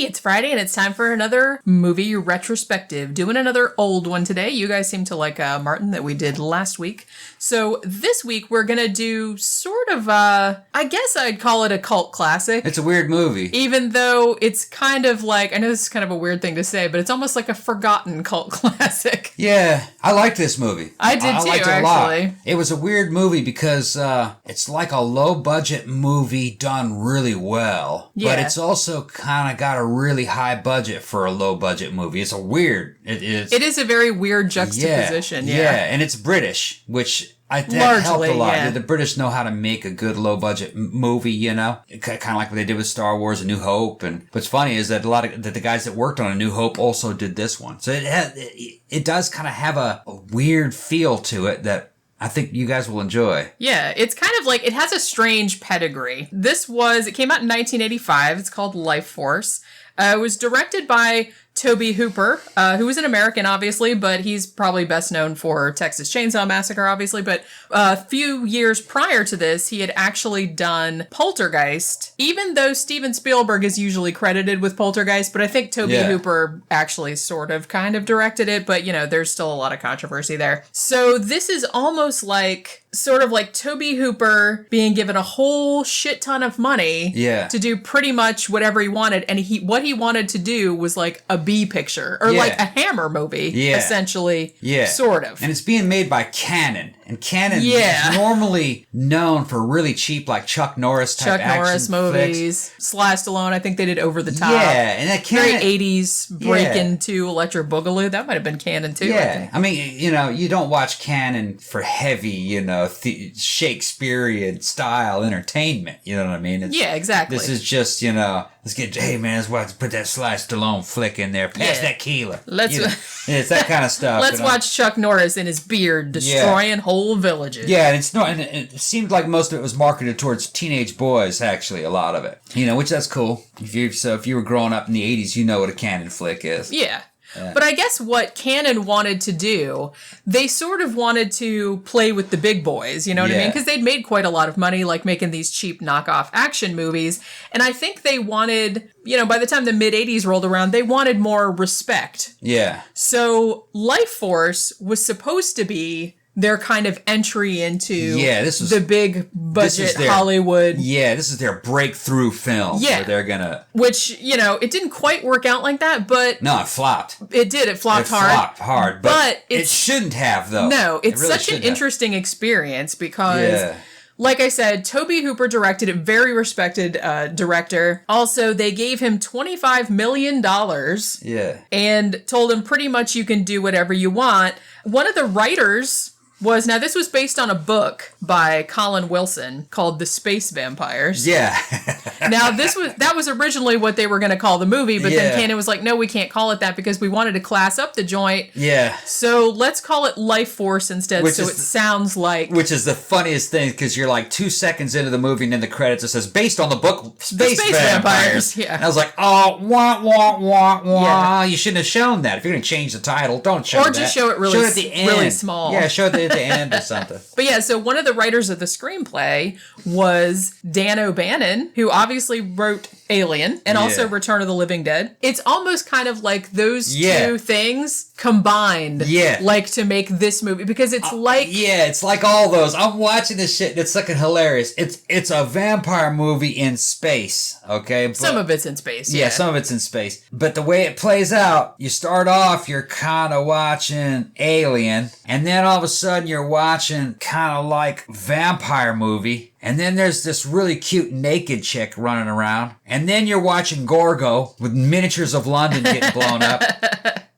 It's Friday and it's time for another movie retrospective. Doing another old one today. You guys seem to like Martin that we did last week. So this week we're going to do sort of, I guess I'd call it a cult classic. It's a weird movie. Even though it's kind of like, I know this is kind of a weird thing to say, but it's almost like a forgotten cult classic. Yeah, I liked this movie. I did too, liked it a actually. lot. It was a weird movie because it's like a low-budget movie done really well. Yeah. But it's also kind of got a really high budget for a low-budget movie. It's a weird... It is a very weird juxtaposition, yeah. And it's British, which... that Largely, helped a lot. yeah. The British know how to make a good low-budget movie, you know? Kind of like what they did with Star Wars: A New Hope. And what's funny is that that the guys that worked on A New Hope also did this one. So it does kind of have a weird feel to it that I think you guys will enjoy. Yeah, it's kind of like, it has a strange pedigree. It came out in 1985. It's called Lifeforce. It was directed by Tobe Hooper, who was an American, obviously, but he's probably best known for Texas Chainsaw Massacre, obviously. But a few years prior to this, he had actually done Poltergeist, even though Steven Spielberg is usually credited with Poltergeist. But I think Tobe Hooper actually sort of kind of directed it. But, you know, there's still a lot of controversy there. So this is almost like... sort of like Tobe Hooper being given a whole shit ton of money to do pretty much whatever he wanted. And what he wanted to do was like a B picture or like a Hammer movie, essentially, sort of. And it's being made by Cannon. And Cannon is normally known for really cheap, like Chuck Norris type action Norris movies. flicks. Sly Stallone, I think they did Over the Top. Yeah, and that Cannon... very 80s break into Electric Boogaloo. That might have been Cannon too, I think. I mean, you know, you don't watch Cannon for heavy, you know, Shakespearean style entertainment. You know what I mean? Exactly. This is just, you know, hey man, let's put that Sly Stallone flick in there. Pass that Keeler. It's that kind of stuff. Let's watch Chuck Norris in his beard destroying whole villages. Yeah, and it seemed like most of it was marketed towards teenage boys, actually, a lot of it. You know, which that's cool. If you were growing up in the 80s, you know what a Cannon flick is. Yeah. But I guess what Cannon wanted to do, they sort of wanted to play with the big boys, you know what I mean? Because they'd made quite a lot of money, like making these cheap knockoff action movies. And I think they wanted, you know, by the time the mid-'80s rolled around, they wanted more respect. Yeah. So Lifeforce was supposed to be their kind of entry into the big budget Hollywood. Yeah, this is their breakthrough film. Yeah. Where they're gonna... which, you know, it didn't quite work out like that, but... No, it flopped. It did. It flopped hard. It flopped hard, but it shouldn't have, though. No, it's really such an interesting experience because... like I said, Tobe Hooper directed it, very respected director. Also, they gave him $25 million. And told him pretty much you can do whatever you want. One of the writers... now this was based on a book by Colin Wilson called The Space Vampires. Yeah. Now that was originally what they were going to call the movie, but then Cannon was like, no, we can't call it that because we wanted to class up the joint. Yeah. So let's call it Lifeforce instead, sounds like... which is the funniest thing because you're like 2 seconds into the movie and in the credits it says, based on the book Space Vampires. Yeah. And I was like, oh, wah, wah, wah, wah. Yeah. You shouldn't have shown that. If you're going to change the title, don't show that. Or just show it really, at the end. Really small. Yeah, show it at the end or something. But yeah, so one of the writers of the screenplay was Dan O'Bannon, who obviously wrote Alien and also Return of the Living Dead. It's almost kind of like those two things combined, like to make this movie because it's like... it's like all those. I'm watching this shit and it's fucking hilarious. It's a vampire movie in space, okay? But, some of it's in space, yeah. Some of it's in space. But the way it plays out, you start off, you're kind of watching Alien, and then all of a sudden you're watching kind of like vampire movie. And then there's this really cute naked chick running around. And then you're watching Gorgo with miniatures of London getting blown up.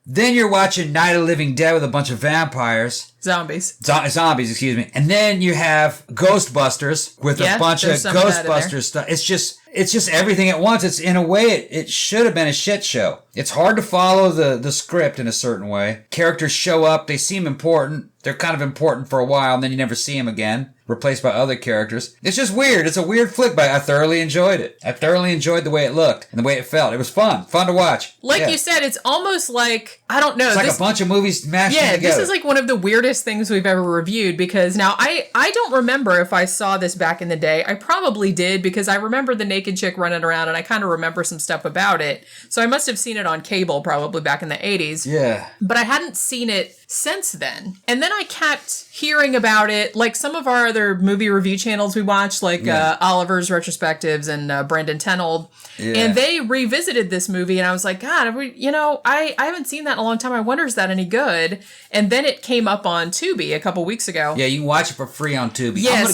Then you're watching Night of the Living Dead with a bunch of vampires. Zombies, excuse me. And then you have Ghostbusters with a bunch of Ghostbusters stuff. It's just everything at once. It's in a way, it should have been a shit show. It's hard to follow the script in a certain way. Characters show up. They seem important. They're kind of important for a while, and then you never see them again. replaced by other characters. It's just weird. It's a weird flick, but I thoroughly enjoyed it. I thoroughly enjoyed the way it looked and the way it felt. It was fun to watch. Like you said, it's almost like, I don't know. It's like a bunch of movies mashed together. Yeah, this is like one of the weirdest things we've ever reviewed, because now I don't remember if I saw this back in the day. I probably did, because I remember the naked chick running around and I kind of remember some stuff about it. So I must have seen it on cable probably back in the 80s. Yeah. But I hadn't seen it since then. And then I kept hearing about it, like some of our other movie review channels we watch, like Oliver's Retrospectives and Brandon Tenold. Yeah. And they revisited this movie and I was like, God, I haven't seen that in a long time. I wonder, is that any good? And then it came up on Tubi a couple weeks ago. Yeah, you can watch it for free on Tubi. Yeah,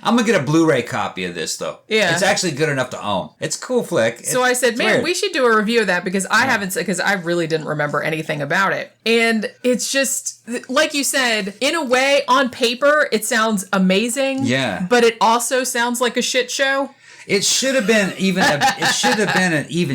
I'm gonna get a Blu-ray copy of this though. Yeah. It's actually good enough to own. It's a cool flick. So I said, man, we should do a review of that, because because I really didn't remember anything about it. And it's just, like you said, in a way, on paper, it sounds amazing. Yeah. But it also sounds like a shit show. It should have been an even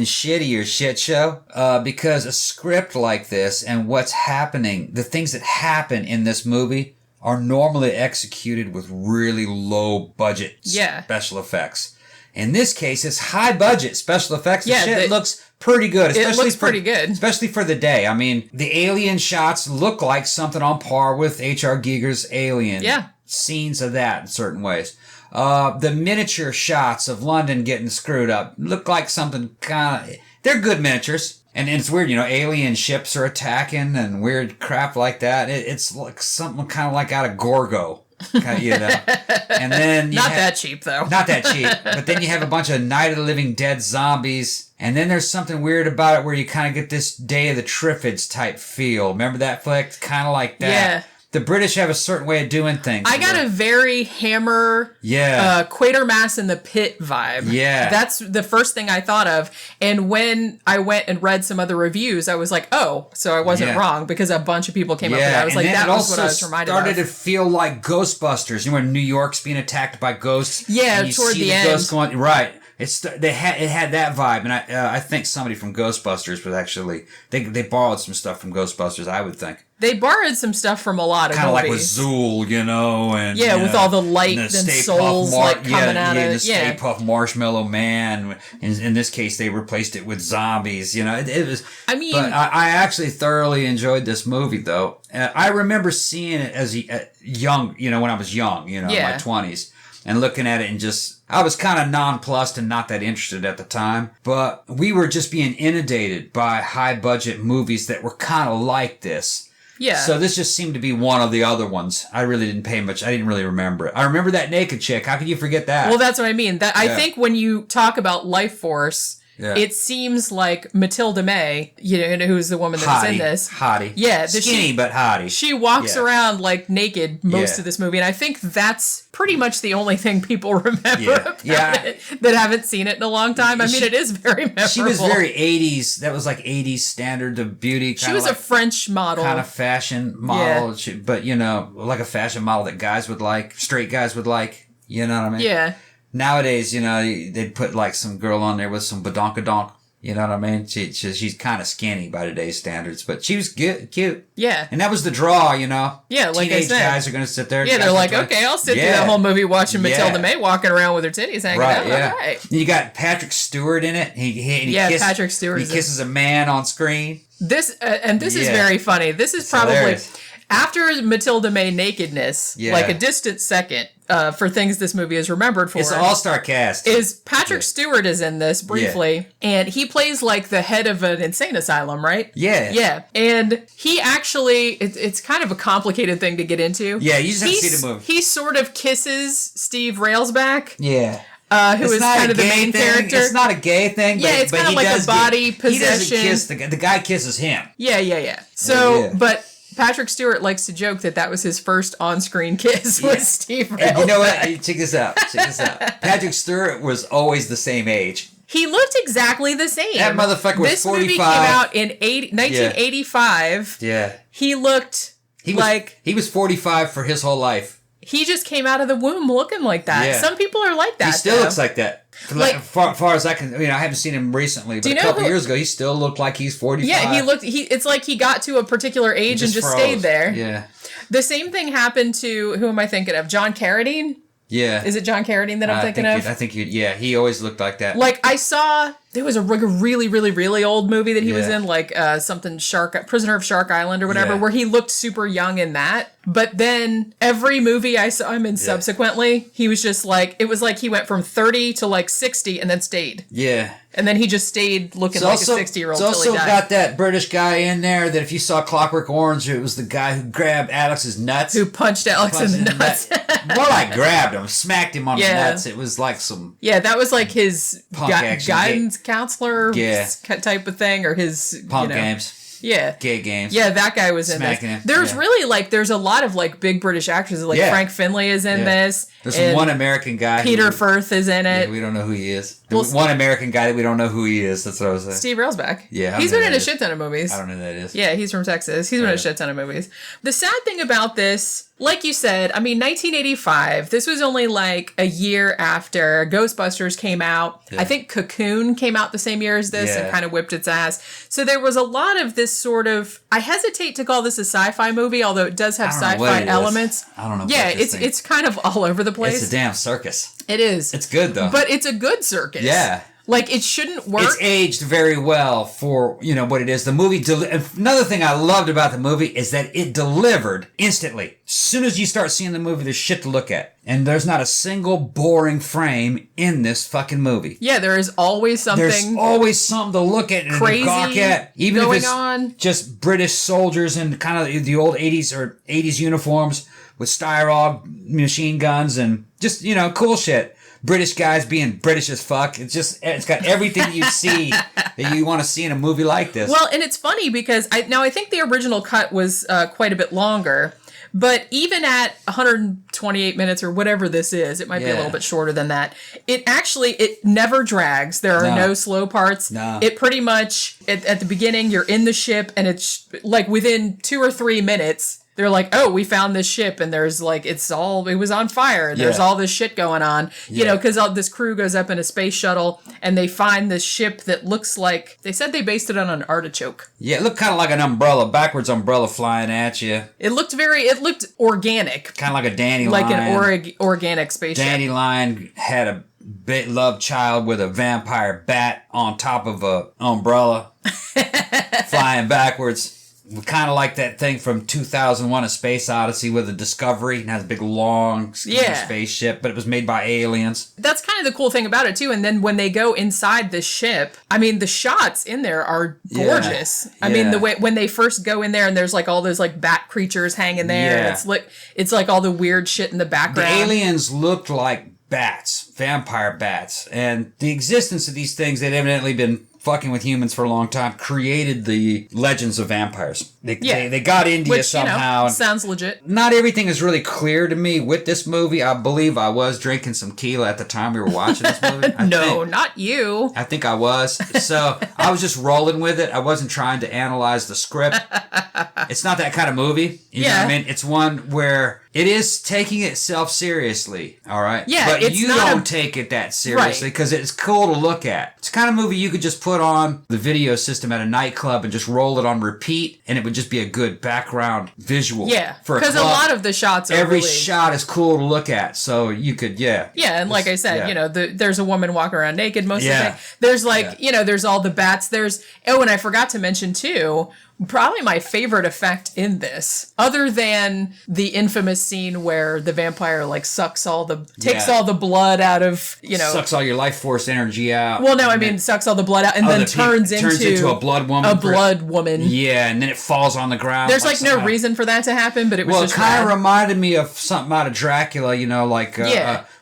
shittier shit show, because a script like this and what's happening, the things that happen in this movie are normally executed with really low budget special effects. In this case, it's high budget special effects. The shit looks pretty good. It looks pretty good. Especially for the day. I mean, the alien shots look like something on par with H.R. Giger's Alien. Yeah. Scenes of that in certain ways. The miniature shots of London getting screwed up look like something kind of... They're good miniatures. And it's weird, alien ships are attacking and weird crap like that. It's like something kind of like out of Gorgo. And then not that cheap though. Not that cheap. But then you have a bunch of Night of the Living Dead zombies, and then there's something weird about it where you kind of get this Day of the Triffids type feel. Remember that flick? Kind of like that. Yeah. The British have a certain way of doing things. I got a very Hammer, Quatermass in the Pit vibe. Yeah. That's the first thing I thought of. And when I went and read some other reviews, I was like, oh, so I wasn't wrong, because a bunch of people came up with that. I was like, that was what I was reminded of. It started to feel like Ghostbusters. When New York's being attacked by ghosts. Yeah, and toward the end. Ghosts going, right. It had that vibe, and I think somebody from Ghostbusters was actually they borrowed some stuff from Ghostbusters. I would think they borrowed some stuff from a lot of movies. Kind of like with Zool, and with all the light and souls coming out of it. The Stay Puft Marshmallow Man. In this case, they replaced it with zombies. It was. I mean, but I actually thoroughly enjoyed this movie, though. I remember seeing it as young, when I was young, in my 20s. And looking at it and I was kind of nonplussed and not that interested at the time. But we were just being inundated by high budget movies that were kind of like this. Yeah. So this just seemed to be one of the other ones. I really didn't pay much. I didn't really remember it. I remember that naked chick. How could you forget that? Well, that's what I mean. I think when you talk about Lifeforce, it seems like Matilda May, who's the woman that's in this. Hottie. Yeah. Skinny, but hottie. She walks around like naked most of this movie. And I think that's pretty much the only thing people remember about it that haven't seen it in a long time. I mean, it is very memorable. She was very 80s. That was like 80s standard of beauty. She was a French model. Kind of fashion model. Yeah. But, like a fashion model that guys would like, straight guys would like. You know what I mean? Yeah. Nowadays, they'd put like some girl on there with some badonkadonk. You know what I mean? She's kind of skinny by today's standards, but she was cute. Yeah. And that was the draw, Yeah, like Teenage I said. Guys are going to sit there. Yeah, they're like, okay, I'll sit through that whole movie watching Matilda May walking around with her titties hanging out. Yeah. All right. You got Patrick Stewart in it. Patrick Stewart. He kisses a man on screen. This is very funny. This is probably... Hilarious. After Matilda May nakedness, like a distant second for things this movie is remembered for. It's an all-star cast. Is Patrick Stewart is in this briefly, and he plays like the head of an insane asylum, right? Yeah. Yeah. And he actually, it's kind of a complicated thing to get into. Yeah, you just have to see the movie. He sort of kisses Steve Railsback. Yeah. Who is kind of the main character. It's not a gay thing, but, it's kind of like a body possession. He doesn't kiss the guy kisses him. Yeah. So, but Patrick Stewart likes to joke that was his first on-screen kiss with Steve Railsback. And you know what? Check this out. Patrick Stewart was always the same age. He looked exactly the same. That motherfucker was 45. This movie came out in 1985. Yeah. He looked like... He was 45 for his whole life. He just came out of the womb looking like that. Yeah. Some people are like that. He still looks like that. Far as I can, I haven't seen him recently, but a couple years ago, he still looked like he's 45. Yeah, it's like he got to a particular age and just stayed there. Yeah. The same thing happened to, who am I thinking of? John Carradine? Yeah. Is it John Carradine that I'm thinking of? I think yeah, he always looked like that. Like, I saw, there was a really, really, really old movie that he was in, like something Prisoner of Shark Island or whatever, where he looked super young in that. But then every movie I saw him in subsequently, he was just like, it was like he went from 30 to like 60 and then stayed. Yeah. And then he just stayed looking like a 60-year-old It's till he also died. got that British guy in there that if you saw Clockwork Orange, it was the guy who grabbed Alex's nuts. Who punched Alex in the nuts. More like grabbed him, smacked him on the nuts. It was like some... Yeah, that was like his guidance counselor type of thing, or his... Punk games. Yeah. Gay games. Yeah, that guy was in this. There's really, like, there's a lot of, like, big British actors. Like, Frank Finlay is in this. There's one American guy. Peter Firth is in it. Yeah, we don't know who he is. Well, one American guy that we don't know who he is. That's what I was saying. Steve Railsback. Yeah. He's been in a shit ton of movies. I don't know who that is. Yeah, he's from Texas. He's been in a shit ton of movies. The sad thing about this, like you said, I mean, 1985, this was only like a year after Ghostbusters came out. I think Cocoon came out the same year as this and kind of whipped its ass. So there was a lot of this sort of, I hesitate to call this a sci-fi movie, although it does have sci-fi elements. I don't know. Yeah, it's kind of all over the place. It's a damn circus. It is. It's good though. But it's a good circus. Yeah. Like, it shouldn't work. It's aged very well for, what it is. The movie, another thing I loved about the movie is that it delivered instantly. As soon as you start seeing the movie, there's shit to look at. And there's not a single boring frame in this fucking movie. Yeah, there is always something. There's always something to look at and crazy to gawk at. Even going if it's on. just British soldiers in kind of the old 80s or 80s uniforms with Styrog machine guns and just, cool shit. British guys being British as fuck. It's got everything you see that you want to see in a movie like this. Well, and it's funny because I think the original cut was quite a bit longer, but even at 128 minutes or whatever this is, it might be a little bit shorter than that. It never drags. There are no slow parts. No. It pretty much, at the beginning, you're in the ship and it's like within 2 or 3 minutes, they're like, oh, we found this ship and there's like, it was on fire. There's all this shit going on, because this crew goes up in a space shuttle and they find this ship that looks like, they said they based it on an artichoke. Yeah, it looked kind of like an umbrella, backwards umbrella flying at you. It looked organic. Kind of like a dandelion. Like an organic spaceship. Dandelion had a love child with a vampire bat on top of a umbrella flying backwards. Kind of like that thing from 2001: A Space Odyssey with a Discovery. It has a big, long, skinny spaceship, but it was made by aliens. That's kind of the cool thing about it, too. And then when they go inside the ship, I mean, the shots in there are gorgeous. Yeah. I mean, the way when they first go in there and there's like all those like bat creatures hanging there. Yeah. It's like all the weird shit in the background. The aliens looked like bats, vampire bats. And the existence of these things that evidently been fucking with humans for a long time created the legends of vampires. They got India somehow. Sounds legit. Not everything is really clear to me with this movie. I believe I was drinking some tequila at the time we were watching this movie. Not you. I think I was. So I was just rolling with it. I wasn't trying to analyze the script. It's not that kind of movie. You know what I mean? It's one where it is taking itself seriously, all right? Yeah, but you don't take it that seriously because it's cool to look at. It's the kind of movie you could just put on the video system at a nightclub and just roll it on repeat, and it would just be a good background visual. Yeah, for a because a lot of the shots are every shot is cool to look at, so you could, Yeah, and like I said, there's a woman walking around naked most of the time. There's there's all the bats. And I forgot to mention too, probably my favorite effect in this, other than the infamous scene where the vampire takes all the blood out of, sucks all your life force energy out. Well, no, I mean sucks all the blood out and then turns into a blood woman. A blood woman. Yeah, and then it falls on the ground. There's no reason for that to happen, but it was just it kind of reminded me of something out of Dracula,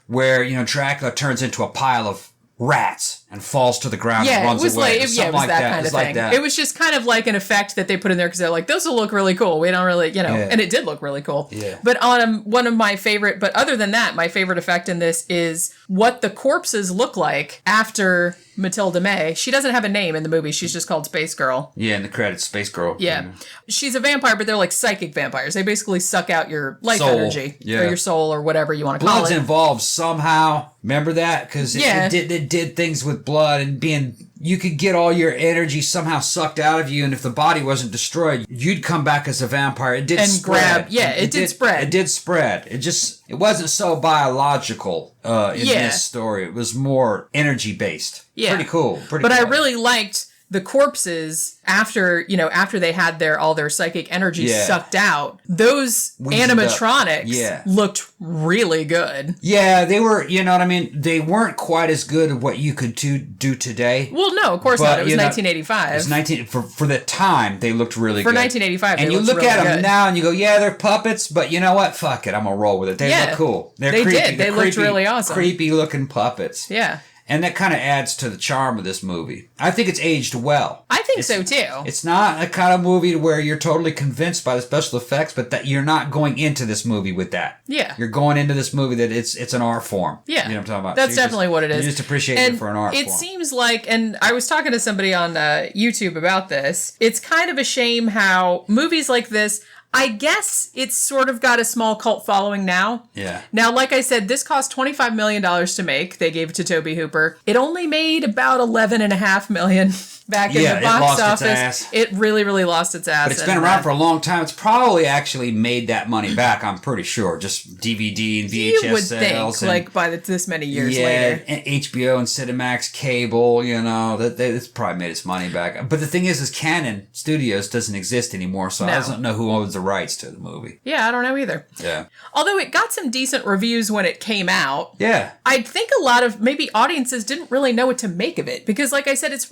where Dracula turns into a pile of rats and falls to the ground and runs away. It was that kind of thing. It was just kind of like an effect that they put in there because they're like, those will look really cool. We don't really, and it did look really cool. Yeah. But one of my favorite, but other than that, my favorite effect in this is what the corpses look like after Matilda May. She doesn't have a name in the movie. She's just called Space Girl. Yeah, in the credits, Space Girl. Yeah. She's a vampire, but they're like psychic vampires. They basically suck out your life energy or your soul or whatever you want to call it. Blood's involved somehow. Remember that? Because it did things with blood and being you could get all your energy somehow sucked out of you, and if the body wasn't destroyed, you'd come back as a vampire. It did spread. It did spread. It did spread. It wasn't so biological in this story. It was more energy based. Yeah. Pretty cool. But I really liked the corpses after they had all their psychic energy sucked out. Those animatronics looked really good. Yeah, they were, you know what I mean? They weren't quite as good at what you could do today. Well, no, of course not. It was 1985. It was for the time, they looked really good. For 1985, and you look at them now and you go, yeah, they're puppets, but you know what? Fuck it, I'm going to roll with it. They look cool. They did. They looked really awesome. Creepy looking puppets. Yeah. And that kind of adds to the charm of this movie. I think it's aged well. I think so, too. It's not a kind of movie where you're totally convinced by the special effects, but that you're not going into this movie with that. Yeah. You're going into this movie that it's an art form. Yeah. You know what I'm talking about? That's definitely what it is. You just appreciate it for an art form. It seems like, and I was talking to somebody on YouTube about this, it's kind of a shame how movies like this, I guess it's sort of got a small cult following now. Yeah. Now, like I said, this cost $25 million to make. They gave it to Tobe Hooper. It only made about $11.5 million back in the box office. It really, really lost its ass. But it's been around for a long time. It's probably actually made that money back, I'm pretty sure. Just DVD and VHS you would sales. Think, like, by this many years later. And HBO and Cinemax cable, it's probably made its money back. But the thing is Canon Studios doesn't exist anymore, so I don't know who owns the rights to the movie. Yeah, I don't know either. Yeah. Although it got some decent reviews when it came out. Yeah. I think a lot of maybe audiences didn't really know what to make of it because, like I said, it's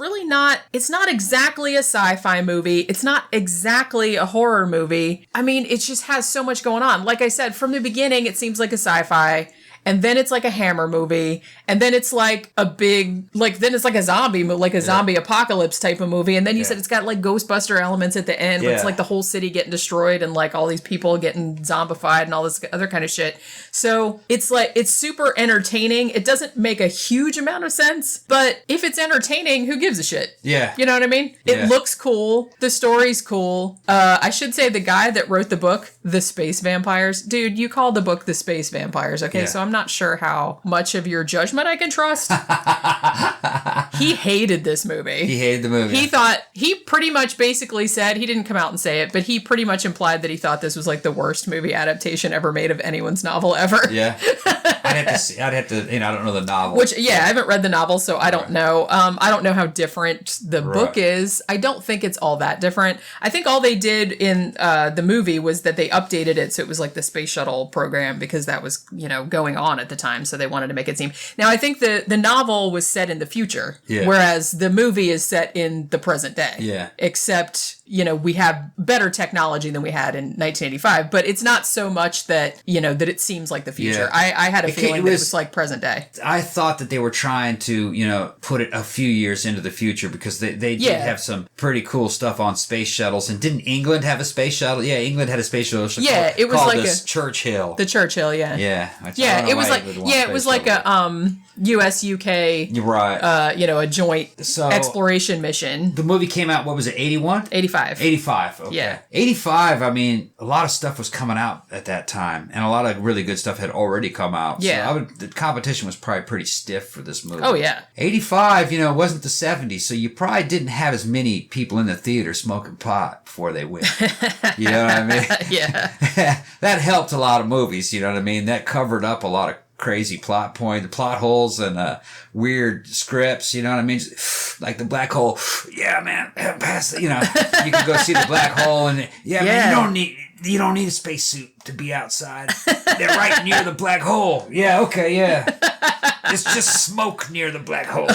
not exactly a sci-fi movie. It's not exactly a horror movie. I mean, it just has so much going on. Like I said, from the beginning, it seems like a sci-fi. And then it's like a Hammer movie. And then it's like then it's like a zombie apocalypse type of movie. And then you said it's got like Ghostbuster elements at the end where it's like the whole city getting destroyed and like all these people getting zombified and all this other kind of shit. So it's super entertaining. It doesn't make a huge amount of sense, but if it's entertaining, who gives a shit? Yeah. You know what I mean? It looks cool. The story's cool. I should say the guy that wrote the book, The Space Vampires, dude, you call the book The Space Vampires. Okay. So I'm not sure how much of your judgment I can trust. He hated this movie. He hated the movie. He pretty much basically said, he didn't come out and say it, but he pretty much implied that he thought this was like the worst movie adaptation ever made of anyone's novel ever. Yeah. I'd have to, I don't know the novel. I haven't read the novel, so I don't know. I don't know how different the book is. I don't think it's all that different. I think all they did in the movie was that they updated it so it was like the space shuttle program because that was, going on at the time, so they wanted to make it seem. Now, I think the novel was set in the future, whereas the movie is set in the present day. Yeah. Except, we have better technology than we had in 1985, but it's not so much that, that it seems like the future. Yeah. I had a feeling that it was like present day. I thought that they were trying to, put it a few years into the future because they did have some pretty cool stuff on space shuttles. And didn't England have a space shuttle? Yeah, England had a space shuttle. It was like Churchill. The Churchill, yeah. Yeah. It was like a US UK right. A joint exploration mission. The movie came out, what was it, 81? 85. 85, okay. Yeah. 85, I mean, a lot of stuff was coming out at that time, and a lot of really good stuff had already come out. Yeah. So the competition was probably pretty stiff for this movie. Oh, yeah. 85, it wasn't the 70s, so you probably didn't have as many people in the theater smoking pot before they went. You know what I mean? Yeah. That helped a lot of movies, you know what I mean? That covered up a lot of crazy plot holes and weird scripts, you know what I mean? Like the black hole. Yeah, man, pass it. You can go see the black hole and man, you don't need a spacesuit to be outside. They're right near the black hole. Yeah, okay, yeah. It's just smoke near the black hole.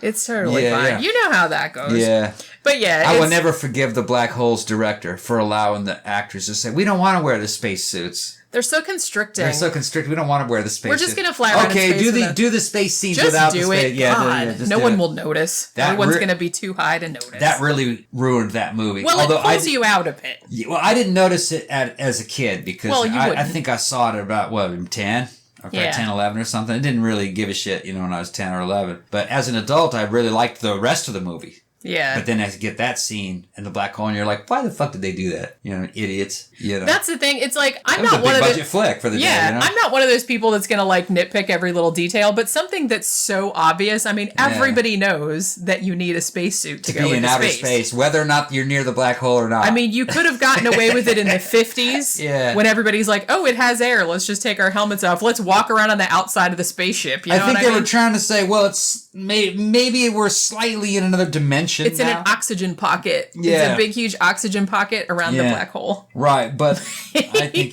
It's totally fine. Yeah. You know how that goes. Yeah. But yeah, I will never forgive the Black Hole's director for allowing the actors to say, we don't want to wear the spacesuits. They're so constricting. We don't want to wear the spacesuit. We're just going to fly around in space. do the space scenes just without do the space. It. God, no one will notice. Everyone's going to be too high to notice. That really ruined that movie. Well, it pulls you out of it. Well, I didn't notice it as a kid because I think I saw it at about, 10? Or 10, 11 or something. I didn't really give a shit, when I was 10 or 11. But as an adult, I really liked the rest of the movie. Yeah. But then as you get that scene in the black hole, and you're like, why the fuck did they do that? You know, idiots. You know. That's the thing. It's like, I'm that was not a one big of budget flick for the day. You know? I'm not one of those people that's going to like nitpick every little detail, but something that's so obvious. I mean, everybody knows that you need a spacesuit to go be in into outer space, whether or not you're near the black hole or not. I mean, you could have gotten away with it in the 50s when everybody's like, oh, it has air. Let's just take our helmets off. Let's walk around on the outside of the spaceship. You know I think what I mean? were trying to say, well, it's maybe we're slightly in another dimension. It's now. in an oxygen pocket. Yeah. It's a big, huge oxygen pocket around the black hole. Right, but I think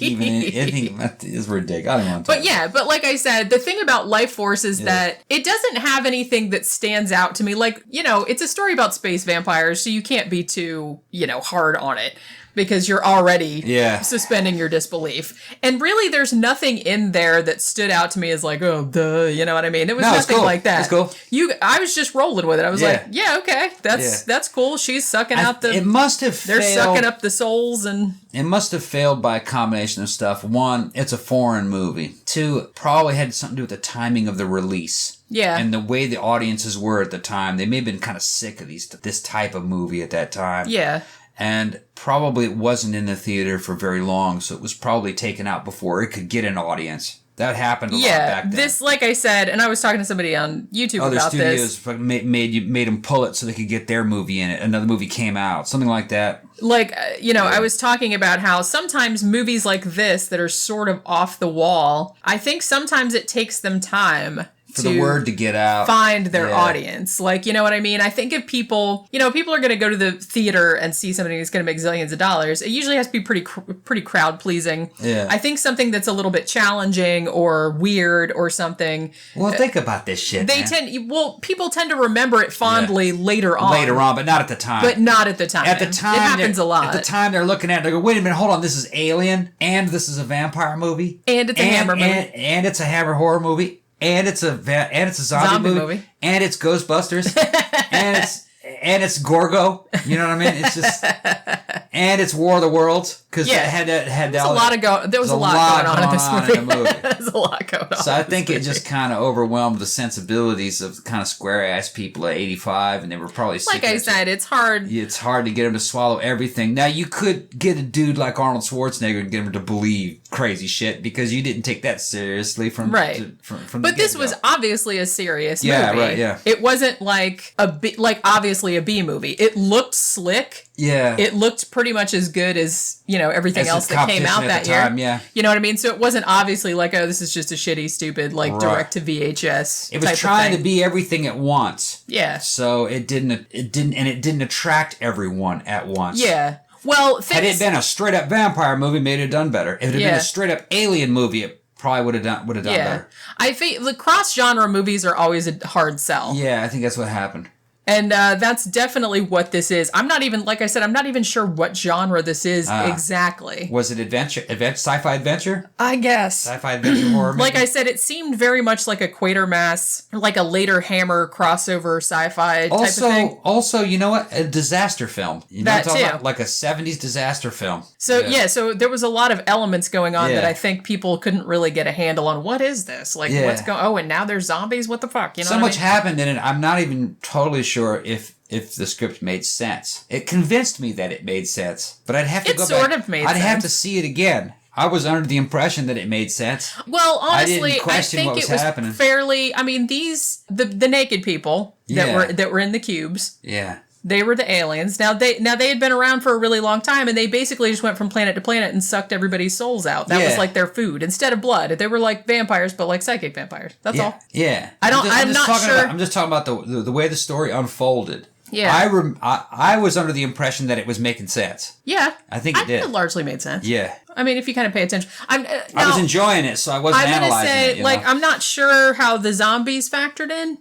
that is ridiculous. I don't want to. But yeah, but like I said, the thing about Lifeforce is that it doesn't have anything that stands out to me. Like, you know, it's a story about space vampires, so you can't be too, you know, hard on it. Because you're already suspending your disbelief. And really, there's nothing in there that stood out to me as like, oh, duh, you know what I mean? It was nothing like that. It's cool. I was just rolling with it. I was like, yeah, okay, that's cool. She's sucking out the... It must have They're sucking up the souls and... It must have failed by a combination of stuff. One, it's a foreign movie. Two, probably had something to do with the timing of the release. Yeah. And the way the audiences were at the time. They may have been kind of sick of this type of movie at that time. Yeah. And probably it wasn't in the theater for very long, so it was probably taken out before it could get an audience. That happened a lot back then. This, like I said, and I was talking to somebody on YouTube about this. Other studios made them pull it so they could get their movie in it. Another movie came out, something like that. Like, you know, I was talking about how sometimes movies like this that are sort of off the wall, I think sometimes it takes them time for the word to get out. Find their audience. Like, you know what I mean? I think if people are going to go to the theater and see something that's going to make zillions of dollars, it usually has to be pretty crowd pleasing. Yeah. I think something that's a little bit challenging or weird or something. Well, think about this shit. People tend to remember it fondly later on. Later on, but not at the time. At the time. It happens a lot. At the time, they're looking at it, they go, wait a minute, hold on, this is Alien, and this is a vampire movie. And it's a Hammer movie. And it's a Hammer horror movie. And it's a zombie movie. And it's Ghostbusters. and it's Gorgo. You know what I mean? It's just and it's War of the Worlds because it had there was a lot going on in this movie. There's a lot going on. So I think it just kind of overwhelmed the sensibilities of kind of square ass people at 85, and they were probably sick. Like I said, it's hard. It's hard to get them to swallow everything. Now you could get a dude like Arnold Schwarzenegger and get him to believe crazy shit because you didn't take that seriously from But this was obviously a serious movie. Yeah, right. Yeah. It wasn't like obviously a B movie. It looked slick. Yeah. It looked pretty much as good as, you know, everything else that came out that year. Time, yeah. You know what I mean? So it wasn't obviously like, oh, this is just a shitty, stupid, like direct to VHS. It was trying to be everything at once. Yeah. So it didn't attract everyone at once. Yeah. Well, had it been a straight up vampire movie, maybe it done better. If it had been a straight up alien movie, it probably would have done better. I think the cross genre movies are always a hard sell. Yeah, I think that's what happened. And that's definitely what this is. I'm not even sure what genre this is exactly. Was it adventure, sci-fi adventure? I guess. Sci-fi adventure horror movie? Like I said, it seemed very much like a Quatermass, like a later Hammer crossover sci-fi type of thing. Also, you know what? A disaster film. You know that what I'm talking too. about? Like a 70s disaster film. So, so there was a lot of elements going on that I think people couldn't really get a handle on. What is this? Like, what's going on? Oh, and now there's zombies? What the fuck? You know so much happened in it, I'm not even totally sure if the script made sense. It convinced me that it made sense, but I'd have to go back. It sort of made sense. I'd have to see it again. I was under the impression that it made sense. Well, honestly, I think it was happening. fairly. I mean, the naked people that were in the cubes. Yeah. They were the aliens. Now they had been around for a really long time, and they basically just went from planet to planet and sucked everybody's souls out. That was like their food instead of blood. They were like vampires, but like psychic vampires. That's all. Yeah. I'm not sure. I'm just talking about the way the story unfolded. Yeah. I was under the impression that it was making sense. Yeah. I think it did. It largely made sense. Yeah. I mean, if you kind of pay attention. I was enjoying it, so I wasn't analyzing it. You know? I'm not sure how the zombies factored in.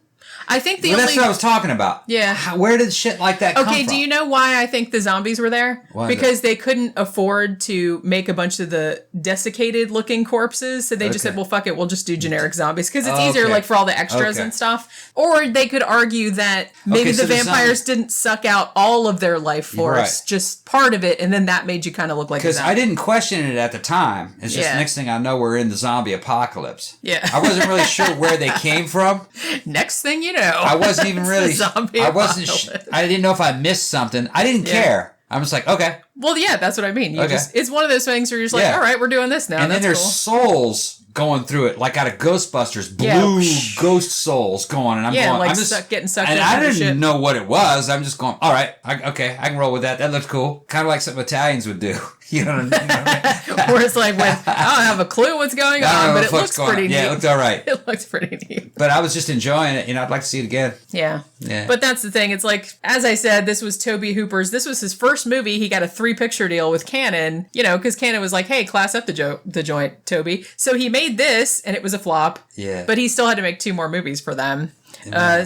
I think that's what I was talking about. Yeah. Where did shit like that come from? Okay, do you know why I think the zombies were there? Why because they couldn't afford to make a bunch of the desiccated looking corpses, so they just said, well, fuck it, we'll just do generic zombies, because it's easier like for all the extras and stuff. Or they could argue that maybe the vampires didn't suck out all of their life force, just part of it, and then that made you kind of look like a zombie. Because I didn't question it at the time. It's just next thing I know, we're in the zombie apocalypse. Yeah. I wasn't really sure where they came from. Next thing you know. I wasn't even really. Zombie I wasn't. apocalypse. I didn't know if I missed something. I didn't care. I'm just like, okay. Well, yeah, that's what I mean. Okay. It's one of those things where you're just like, all right, we're doing this now. And then there's souls going through it, like out of Ghostbusters, blue ghost souls going, and I'm going, like I'm just getting sucked and into I didn't shit. know what it was. I'm just going, all right, okay, I can roll with that. That looks cool, kind of like something Italians would do. You know what I mean? Where it's like, I don't have a clue what's going on, but it looks pretty neat. Yeah, it looked all right. It looks pretty neat. But I was just enjoying it. I'd like to see it again. Yeah. Yeah. But that's the thing. It's like, as I said, this was Tobe Hooper's. This was his first movie. He got a 3-picture deal with Canon, because Canon was like, hey, class up the joint, Tobe. So he made this, and it was a flop. Yeah. But he still had to make 2 more movies for them.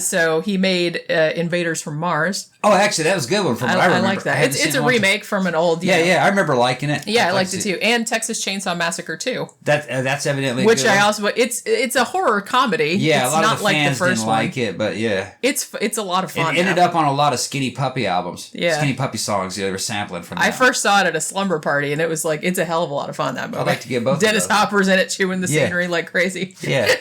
So he made Invaders from Mars. Oh, actually, that was a good one. I like that. It's a remake from an old. Yeah, I remember liking it. Yeah, I liked it too. And Texas Chainsaw Massacre 2. That's evidently which I also. It's a horror comedy. Yeah, it's a lot not of the like fans the first didn't one. like it, but yeah, it's a lot of fun. It ended up on a lot of Skinny Puppy albums. Yeah, Skinny Puppy songs. Yeah, they were sampling from that. I first saw it at a slumber party, and it was like it's a hell of a lot of fun. That movie. I'd like to get both. Dennis of those. Hopper's in it, chewing the scenery like crazy. Yeah.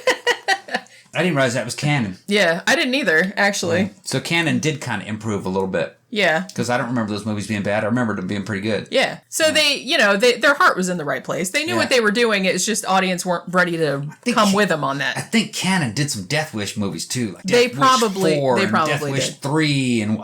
I didn't realize that was canon. Yeah, I didn't either, actually. So canon did kind of improve a little bit. Yeah. Because I don't remember those movies being bad. I remember them being pretty good. Yeah. So they, their heart was in the right place. They knew what they were doing. It's just audience weren't ready to come with them on that. I think canon did some Death Wish movies too. Like They Death probably Wish 4 did. and Death Wish 3 and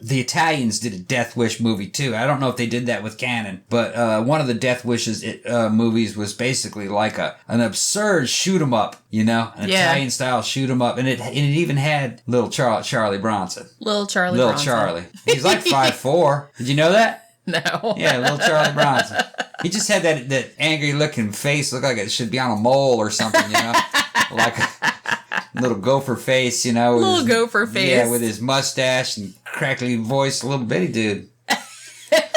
the Italians did a Death Wish movie too. I don't know if they did that with canon, but one of the Death Wishes movies was basically like an absurd shoot 'em up, an Italian style shoot 'em up, and it even had little Charlie Bronson. Little Charlie. He's like 5'4". Did you know that? No. Yeah, little Charlie Bronson. He just had that angry looking face, look like it should be on a mole or something, like a little gopher face, Little gopher face. Yeah, with his mustache and crackly voice, a little bitty dude.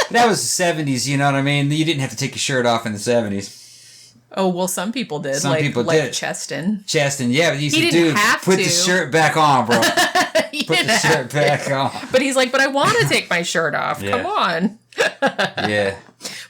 That was the 70s, you know what I mean? You didn't have to take your shirt off in the 70s. Oh, well, some people did. Some people did. Cheston. Yeah, but he said, didn't dude, have put to. the shirt back on, bro. Put the shirt back on. But he's like, but I want to take my shirt off. Yeah. Come on. Yeah.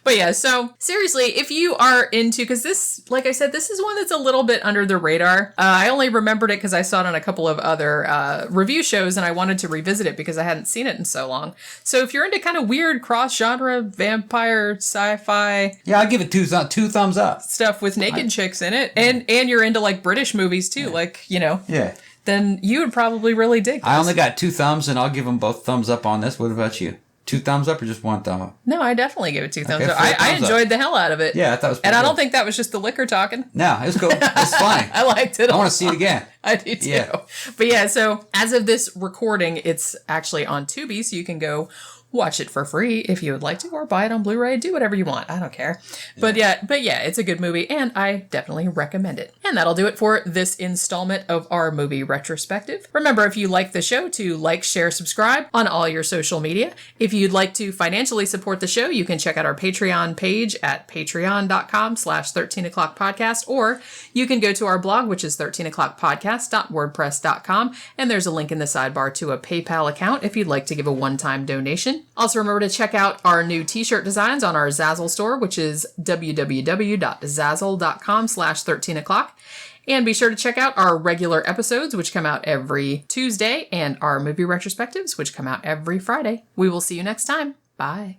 But yeah, so seriously, if you are into, because this, like I said, this is one that's a little bit under the radar. I only remembered it because I saw it on a couple of other review shows, and I wanted to revisit it because I hadn't seen it in so long. So if you're into kind of weird cross-genre vampire sci-fi, yeah, I'll give it two thumbs up. Stuff with naked chicks in it, and you're into like British movies too, Yeah. Then you would probably really dig this. I only got 2 thumbs, and I'll give them both thumbs up on this. What about you? 2 thumbs up or just 1 thumb up? No, I definitely give it 2 thumbs up. thumbs I enjoyed the hell out of it. Yeah, I thought it was pretty And I don't good. think that was just the liquor talking. No, it was cool. It was funny. I liked it. I want to see it again. I do too. Yeah. But yeah, so as of this recording, it's actually on Tubi, so you can go watch it for free if you would like to, or buy it on Blu-ray. Do whatever you want. I don't care. But yeah, it's a good movie, and I definitely recommend it. And that'll do it for this installment of our movie retrospective. Remember, if you like the show, to like, share, subscribe on all your social media. If you'd like to financially support the show, you can check out our Patreon page at patreon.com/13o'clockpodcast, or you can go to our blog, which is 13o'clockpodcast.wordpress.com, and there's a link in the sidebar to a PayPal account if you'd like to give a one-time donation. Also, remember to check out our new t-shirt designs on our Zazzle store, which is www.zazzle.com/13o'clock. And be sure to check out our regular episodes, which come out every Tuesday, and our movie retrospectives, which come out every Friday. We will see you next time. Bye.